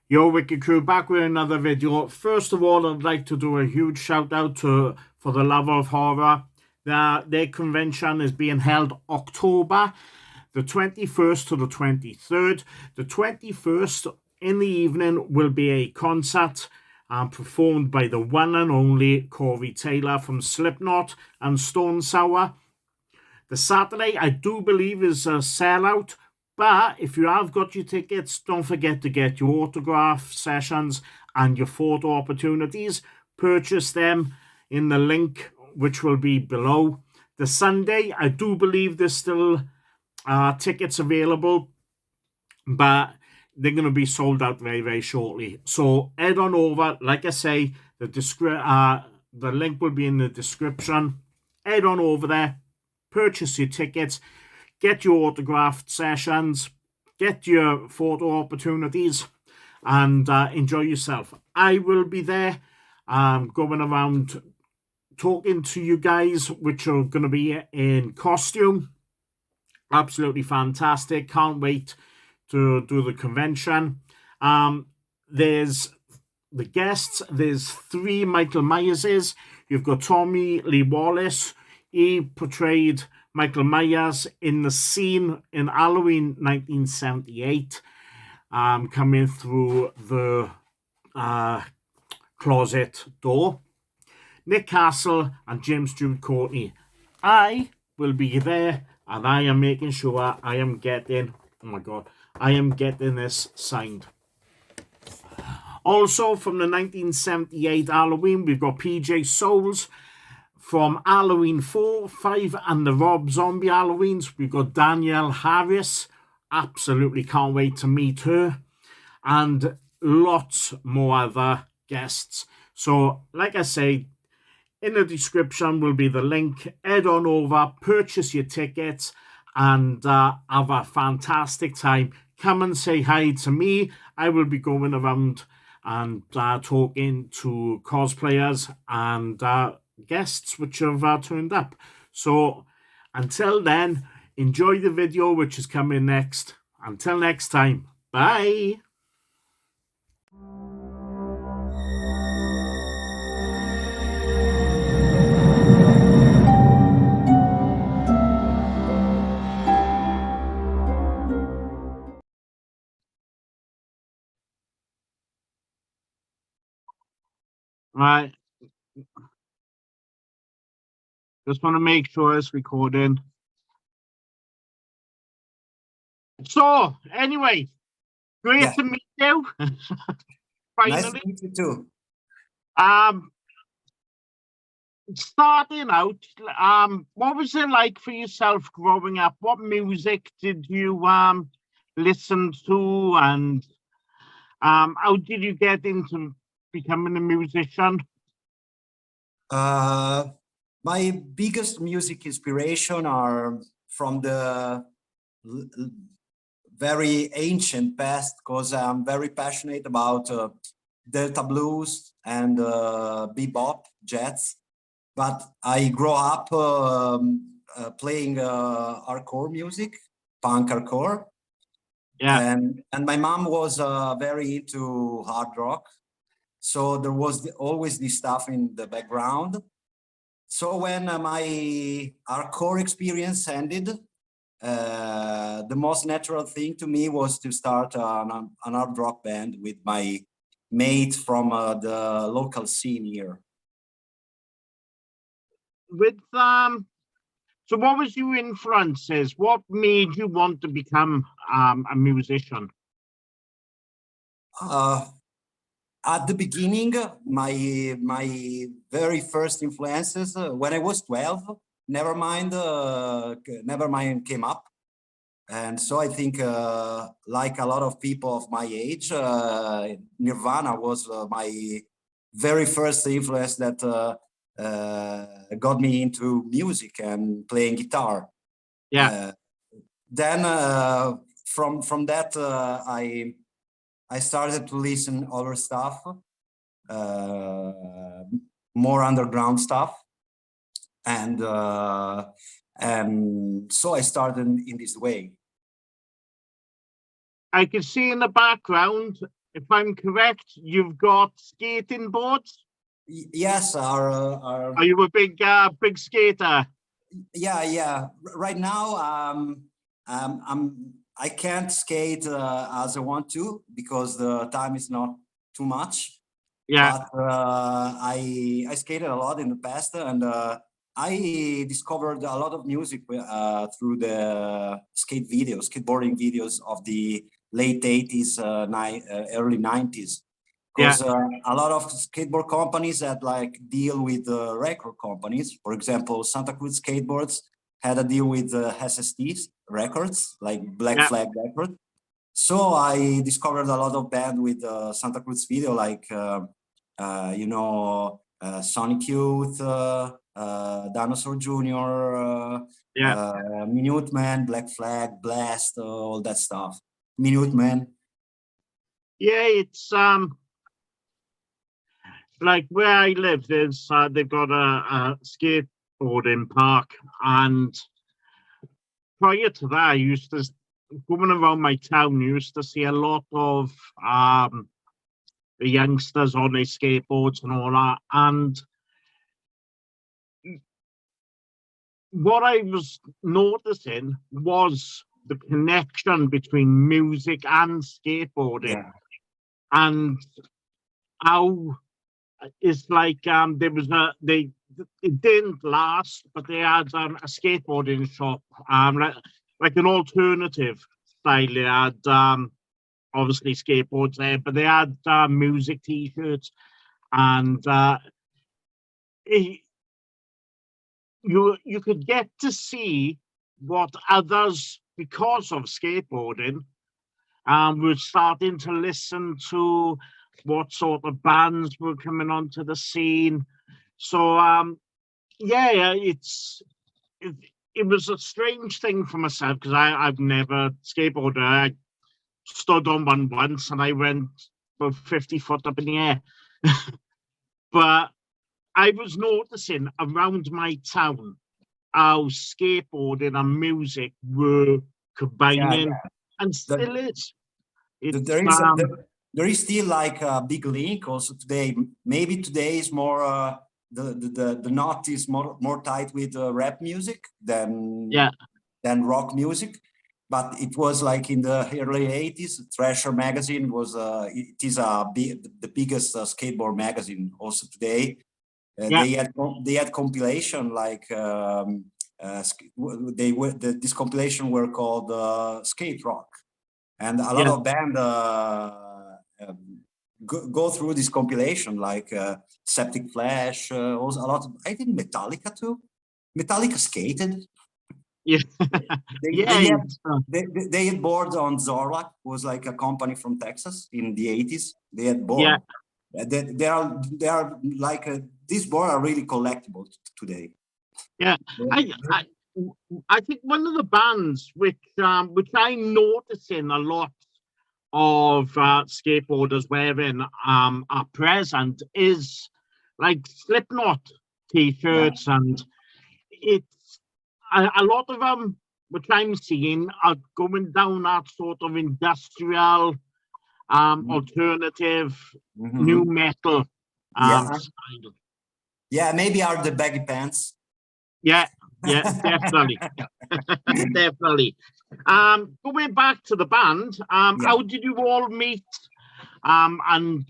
Yo, Wicked Crew, back with another video. First of all, I'd like to do a huge shout out to For the Love of Horror. Their convention is being held October the 21st to the 23rd. The 21st in the evening will be a concert performed by the one and only Corey Taylor from Slipknot and Stone Sour. The Saturday, I do believe, is a sellout. But if you have got your tickets, don't forget to get your autograph sessions and your photo opportunities. Purchase them in the link, which will be below. The Sunday, I do believe there's still tickets available, but they're going to be sold out very, very shortly. So head on over. Like I say, the link will be in the description. Head on over there, purchase your tickets, get your autographed sessions, get your photo opportunities, and enjoy yourself. I will be there going around talking to you guys, which are going to be in costume. Absolutely fantastic. Can't wait to do the convention. There's the guests. There's 3 Michael Myerses. You've got Tommy Lee Wallace. He portrayed Michael Myers in the scene in Halloween 1978, coming through the closet door. Nick Castle and James Stewart Courtney. I will be there, and I am making sure I am getting, oh my God, I am getting this signed. Also, from the 1978 Halloween, we've got PJ Souls. From Halloween 4, 5, and the Rob Zombie Halloweens, we've got Danielle Harris. Absolutely can't wait to meet her. And lots more other guests. So, like I say, in the description will be the link. Head on over, purchase your tickets, and have a fantastic time. Come and say hi to me. I will be going around and talking to cosplayers and guests which have turned up. So until then, enjoy the video which is coming next. Until next time, bye. Right, just want to make sure it's recording. So anyway, great to meet you. Nice to Finally. meet you too. Starting out, what was it like for yourself growing up? What music did you listen to, and how did you get into becoming a musician? My biggest music inspiration are from the very ancient past, because I'm very passionate about Delta blues and bebop, jazz. But I grew up playing hardcore music, punk hardcore. Yeah. And my mom was very into hard rock. So there was always this stuff in the background. So when my hardcore experience ended, the most natural thing to me was to start an hard rock band with my mate from the local scene here. With so what was your influences? What made you want to become a musician? At the beginning, my very first influences when I was 12, Nevermind came up, and so I think like a lot of people of my age, Nirvana was my very first influence that got me into music and playing guitar. Yeah. Then from that I started to listen other stuff, more underground stuff, and so I started in this way. I can see in the background if I'm correct, you've got skating boards. Yes, Are you a big skater? yeah. Right now, I can't skate as I want to because the time is not too much. Yeah, But I skated a lot in the past, and I discovered a lot of music through the skateboarding videos of the late 80s, early 90s. yeah, Because a lot of skateboard companies that like deal with record companies. For example, Santa Cruz Skateboards had a deal with SST records, like Black yeah, Flag Record. So I discovered a lot of band with Santa Cruz video, like Sonic Youth, Dinosaur Jr., yeah, Minuteman, Black Flag, Blast, all that stuff. Minuteman. yeah. It's like where I live. There's they've got a skateboarding park, and prior to that, I used to going around my town. Used to see a lot of the youngsters on their skateboards and all that. And what I was noticing was the connection between music and skateboarding, Yeah. and how it's like there was they it didn't last, but they had a skateboarding shop, like an alternative style. They had obviously skateboards there, but they had music t-shirts, and it, you could get to see what others, because of skateboarding, were starting to listen to, what sort of bands were coming onto the scene. So yeah, it, it was a strange thing for myself because I've never skateboarded. I stood on one once and I went about 50 foot up in the air. But I was noticing around my town how skateboarding and music were Yeah, combining, and the, still is. the, It's there is still like a big link also today. Maybe today is more the knot is more tight with rap music yeah, than rock music. But it was like in the early 80s, Thrasher magazine was it is the biggest skateboard magazine also today. yeah, They had compilation like this compilation were called skate rock, and a lot yeah, of band go through this compilation like Septic Flash, also a lot of, I think Metallica too. Metallica skated. yeah, They yeah, they had they had boards on Zorlak, was like a company from Texas in the 80s. They had yeah, board. They are like these boards are really collectible today. yeah. I, I, I think one of the bands which I'm noticing a lot of skateboarders wearing at present is like Slipknot Yeah. t-shirts, and it's a lot of them which I'm seeing are going down that sort of industrial, alternative, new Mm-hmm. metal Yeah. style. Yeah. Maybe are the baggy pants. Yeah, yeah, definitely, definitely. Going back to the band, Yeah. how did you all meet? And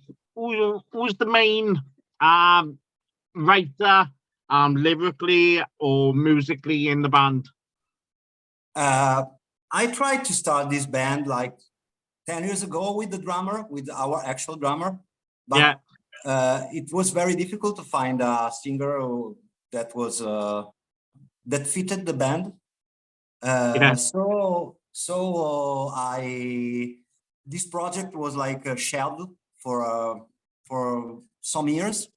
who's the main writer, lyrically or musically in the band? Uh, I tried to start this band like 10 years ago with the drummer, with our actual drummer, Yeah, but it was very difficult to find a singer that was that fitted the band. yeah, I this project was like shelved for some years.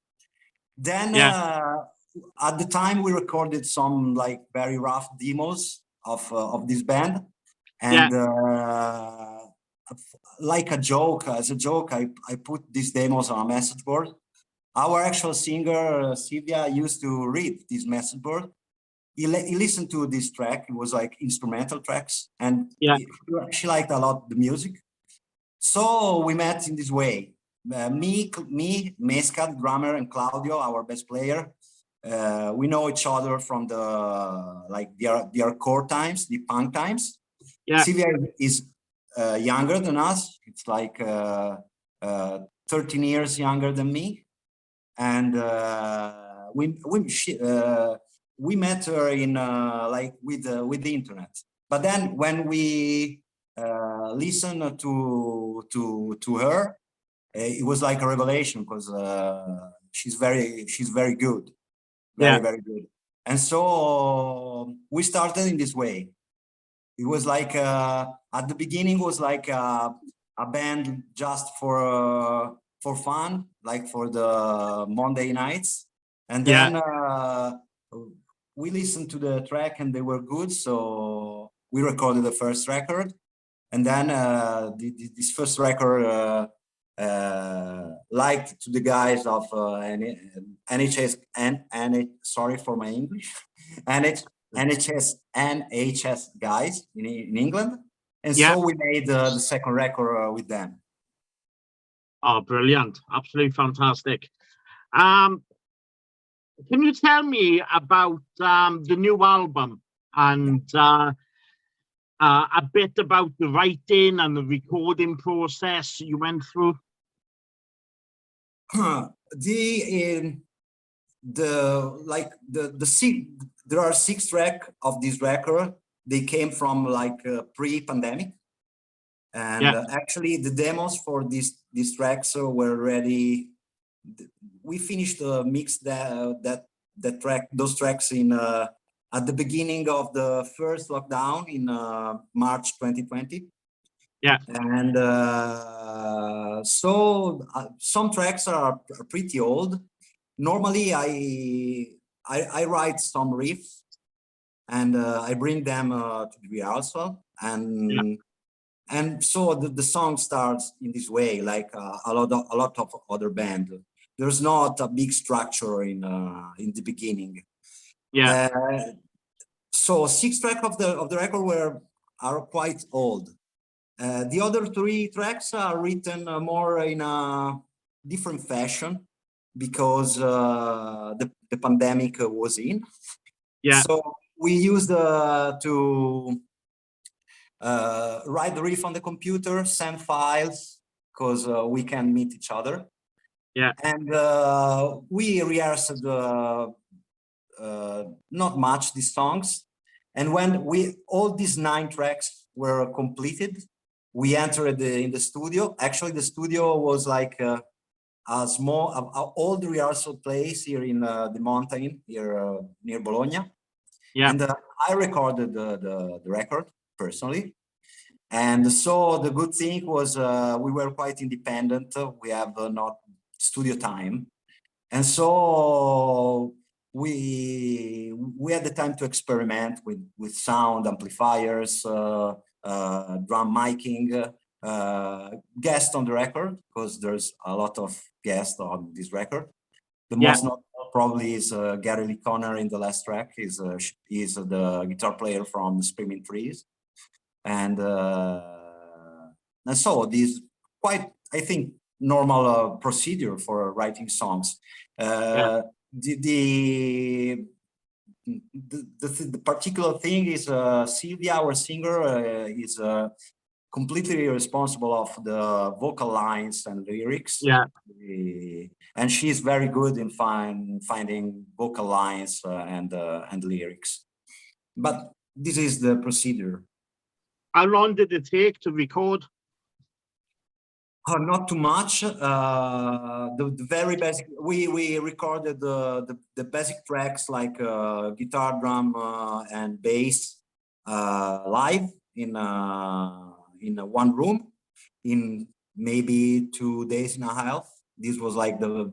Then yeah, at the time we recorded some like very rough demos of this band, yeah, and like a joke, as a joke, I put these demos on a message board. Our actual singer Sylvia used to read this message board. He listened to this track. It was like instrumental tracks, and yeah, she liked a lot the music. So we met in this way. Me, Mesca, drummer, and Claudio, our bass player. We know each other from the hardcore times, the punk times. Yeah. Silvia is younger than us. It's like 13 years younger than me, and we met her in with the internet. But then when we listened to her, it was like a revelation, because she's very good, very good. And so we started in this way. It was like at the beginning was like a band just for fun, like for the Monday nights, and then we listened to the track and they were good, so we recorded the first record. And then this first record liked to the guys of NHS and sorry for my English, NHS guys in England, and so we made the second record with them. Oh, brilliant! Absolutely fantastic. Can you tell me about the new album and a bit about the writing and the recording process you went through? There are 6 tracks of this record. They came from like pre-pandemic, and actually the demos for these tracks were ready. We finished the mix those tracks in at the beginning of the first lockdown in March 2020. And so some tracks are pretty old. Normally I write some riffs and I bring them to the rehearsal, and so the song starts in this way, like a lot of other band. There's not a big structure in the beginning. So 6 tracks of the record are quite old. The other 3 tracks are written more in a different fashion, because the pandemic was in. So we used to write the riff on the computer, send files, because we can meet each other. And we rehearsed not much these songs. And when all these 9 tracks were completed, we entered in the studio. Actually, the studio was like a small, old rehearsal place here in the mountain here near Bologna. And I recorded the record personally. And so the good thing was we were quite independent. We have not studio time, and so we had the time to experiment with sound, amplifiers, drum miking, guest on the record, because there's a lot of guests on this record. The most notable probably is Gary Lee Conner in the last track. He's the guitar player from the Screaming Trees, and so this quite, I think, normal procedure for writing songs. The particular thing is Silvia, our singer, is completely responsible of the vocal lines and lyrics. And she's very good in finding vocal lines and lyrics. But this is the procedure. How long did it take to record? Not too much. The very basic. We recorded the basic tracks like guitar, drum, and bass live in one room in maybe 2 days and a half. This was like the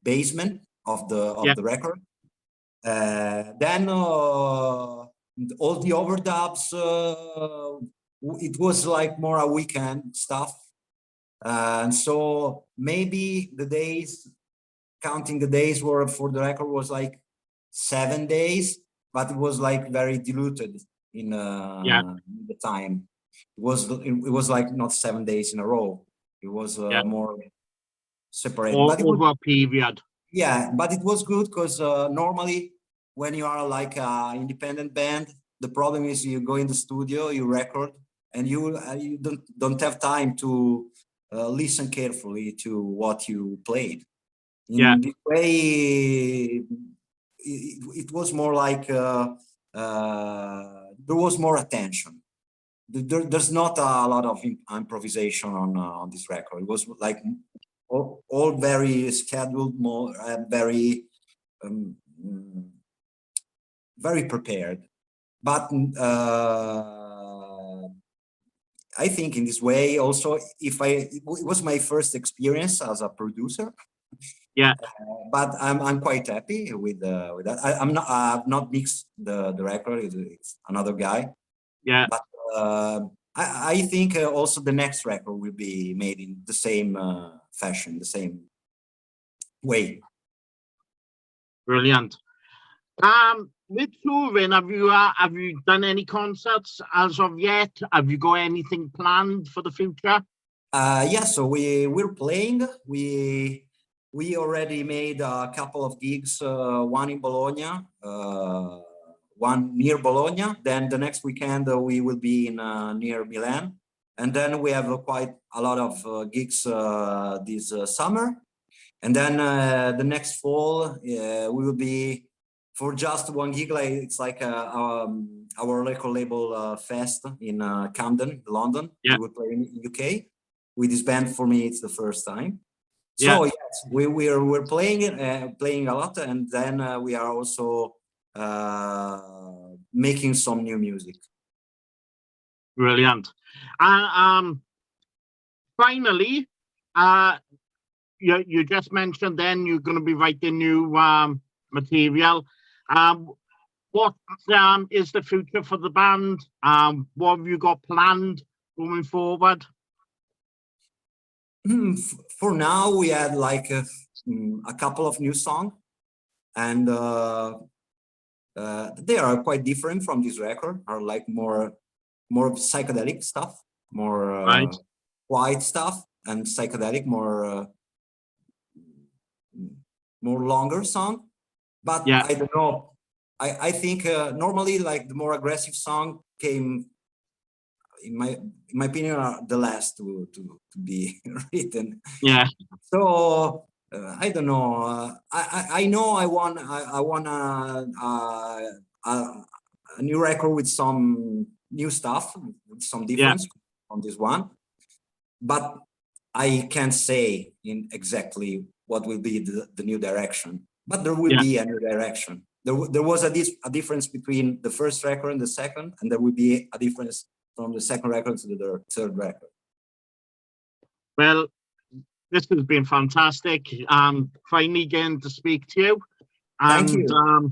basement of the record. Then all the overdubs. It was like more a weekend stuff. And so maybe counting the days were for the record was like 7 days, but it was like very diluted in the time. it was like not 7 days in a row. It was more separated, or but it was, over a period. yeah, but it was good because normally when you are like an independent band, the problem is you go in the studio, you record, and you don't have time to listen carefully to what you played. Yeah. In this way, it was more like there was more attention. There's not a lot of improvisation on this record. It was like all very scheduled, more very um, very prepared. But I think in this way also, it was my first experience as a producer. Yeah. But I'm quite happy with that. I've not mixed the record. It's another guy. Yeah. But I think also the next record will be made in the same fashion, the same way. Brilliant. With touring, have you done any concerts as of yet? Have you got anything planned for the future? Yeah, so we're playing. We already made a couple of gigs, one in Bologna, one near Bologna. Then the next weekend we will be in near Milan, and then we have quite a lot of gigs this summer. And then the next fall we will be for just one gig. Like it's like our record label fest in Camden, London. Yeah. We will play in UK with this band. For me, it's the first time. Yeah. So yes, we're playing a lot, and then we are also making some new music. Brilliant. Finally, you just mentioned then you're going to be writing new material. What is the future for the band? What have you got planned going forward? For now, we had like a couple of new songs, and they are quite different from this record. Are like more psychedelic stuff, more Right. quiet stuff, and psychedelic more longer song. But Yeah. I don't know. I think normally like the more aggressive song came, in my opinion, are the last to be written. Yeah. So I don't know. I know I want a new record with some new stuff, with some difference on this one, but I can't say in exactly what will be the new direction. But there will be a new direction. There was a difference between the first record and the second, and there will be a difference from the second record to the third record. Well, this has been fantastic. Finally getting to speak to you. And thank you.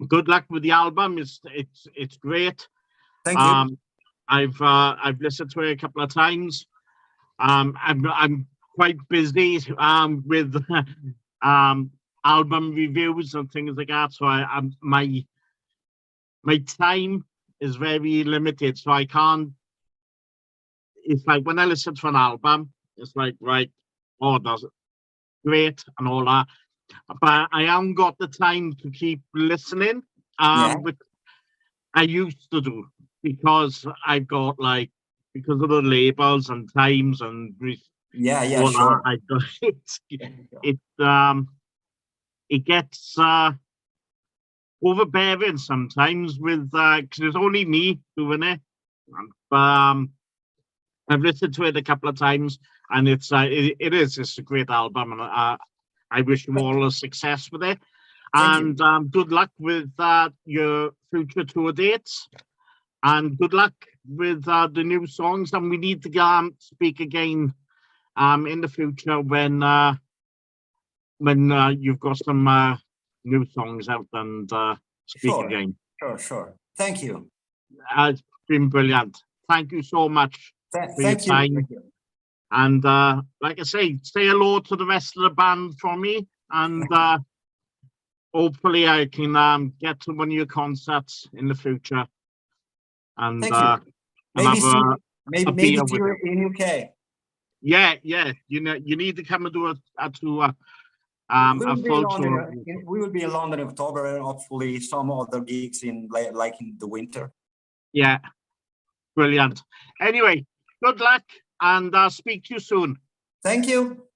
Good luck with the album. It's great. Thank you. I've listened to it a couple of times. I'm quite busy with album reviews and things like that. So my time is very limited. So I can't. It's like when I listen to an album, it's like, right, oh, that's great and all that. But I haven't got the time to keep listening, which I used to do, because I've got because of the labels and times and all sure. that, it gets overbearing sometimes with because it's only me doing it. But I've listened to it a couple of times, and it's a great album, and I wish you all a success with it. And good luck with your future tour dates, and good luck with the new songs. And we need to speak again in the future when you've got some new songs out, and speak again. Sure. Thank you. It's been brilliant. Thank you so much for your time. Thank you. And like I say hello to the rest of the band from me, and hopefully I can get to one of your concerts in the future. And and Maybe have see, a maybe beer see with you him. in UK. Yeah, yeah. You know, you need to come and do a tour, We a will be in full London. tour. We will be in London in October, and hopefully some other gigs in like in the winter. Yeah, brilliant. Anyway, good luck, and I'll speak to you soon. Thank you.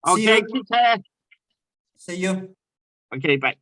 See Okay, you. take care. See you. Okay, bye.